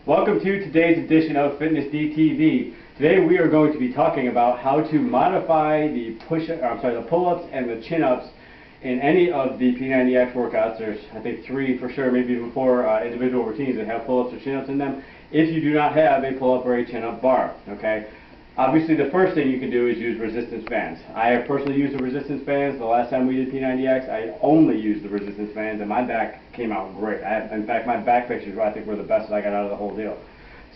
Welcome to today's edition of Fitness DTV. Today we are going to be talking about how to modify the pull-ups and the chin-ups in any of the P90X workouts. There's, I think, 3 for sure, maybe even 4 individual routines that have pull-ups or chin-ups in them, if you do not have a pull-up or a chin-up bar. Okay. Obviously, the first thing you can do is use resistance bands. I have personally used the resistance bands. The last time we did P90X, I only used the resistance bands, and my back came out great. In fact, my back pictures, I think, were the best that I got out of the whole deal.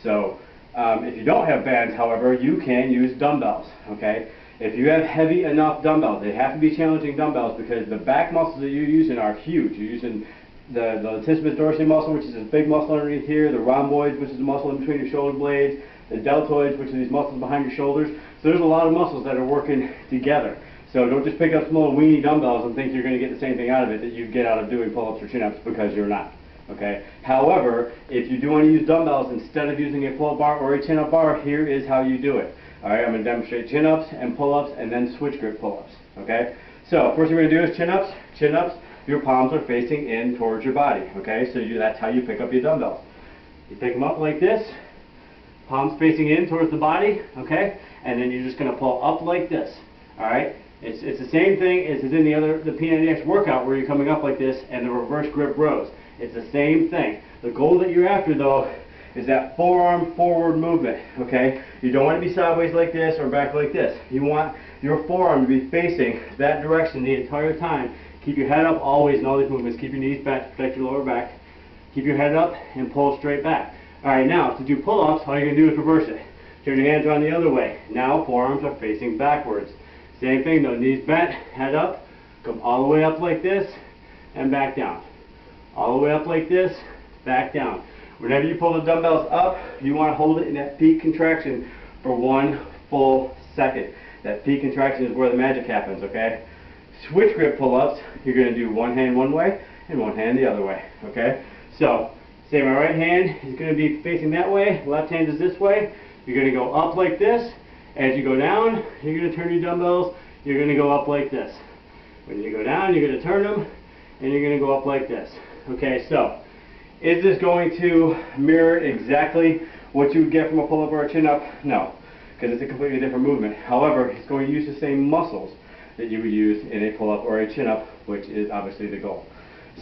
So, if you don't have bands, however, you can use dumbbells. Okay, if you have heavy enough dumbbells, they have to be challenging dumbbells because the back muscles that you're using are huge. You're using the latissimus dorsi muscle, which is this big muscle underneath here, the rhomboids, which is the muscle in between your shoulder blades, the deltoids, which are these muscles behind your shoulders. So there's a lot of muscles that are working together. So don't just pick up some little weenie dumbbells and think you're going to get the same thing out of it that you get out of doing pull-ups or chin-ups, because you're not. Okay. However, if you do want to use dumbbells instead of using a pull-up bar or a chin-up bar, here is how you do it. Alright, I'm going to demonstrate chin-ups and pull-ups and then switch grip pull-ups. Okay. So first thing we're going to do is chin-ups. Chin-ups, your palms are facing in towards your body. Okay. So that's how you pick up your dumbbells. You pick them up like this. Palms facing in towards the body, okay, and then you're just going to pull up like this. All right, it's the same thing as in the P90X workout where you're coming up like this and the reverse grip rows. It's the same thing. The goal that you're after, though, is that forearm forward movement. Okay, you don't want to be sideways like this or back like this. You want your forearm to be facing that direction the entire time. Keep your head up always in all these movements. Keep your knees bent to protect your lower back. Keep your head up and pull straight back. Alright, now to do pull-ups, all you're going to do is reverse it. Turn your hands around the other way. Now forearms are facing backwards. Same thing though, knees bent, head up, come all the way up like this, and back down. All the way up like this, back down. Whenever you pull the dumbbells up, you want to hold it in that peak contraction for 1 full second. That peak contraction is where the magic happens, okay? Switch grip pull-ups, you're going to do one hand one way and one hand the other way, okay? So, say my right hand is going to be facing that way, left hand is this way. You're going to go up like this. As you go down, you're going to turn your dumbbells, you're going to go up like this. When you go down, you're going to turn them, and you're going to go up like this. Okay, so, is this going to mirror exactly what you would get from a pull-up or a chin-up? No, because it's a completely different movement. However, it's going to use the same muscles that you would use in a pull-up or a chin-up, which is obviously the goal.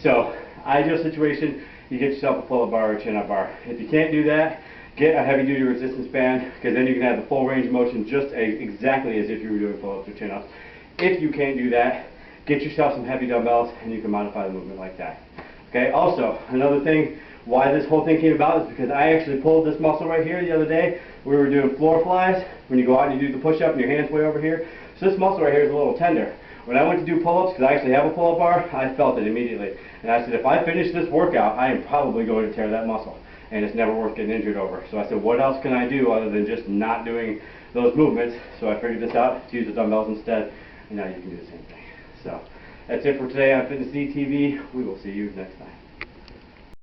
So, ideal situation, you get yourself a pull-up bar or a chin-up bar. If you can't do that, get a heavy-duty resistance band, because then you can have the full range of motion just exactly as if you were doing pull-ups or chin-ups. If you can't do that, get yourself some heavy dumbbells and you can modify the movement like that. Okay. Also, another thing why this whole thing came about is because I actually pulled this muscle right here the other day. We were doing floor flies. When you go out and you do the push-up and your hand's way over here, so this muscle right here is a little tender. When I went to do pull-ups, because I actually have a pull-up bar, I felt it immediately. And I said, if I finish this workout, I am probably going to tear that muscle. And it's never worth getting injured over. So I said, what else can I do other than just not doing those movements? So I figured this out, to use the dumbbells instead. And now you can do the same thing. So that's it for today on Fitness DTV. We will see you next time.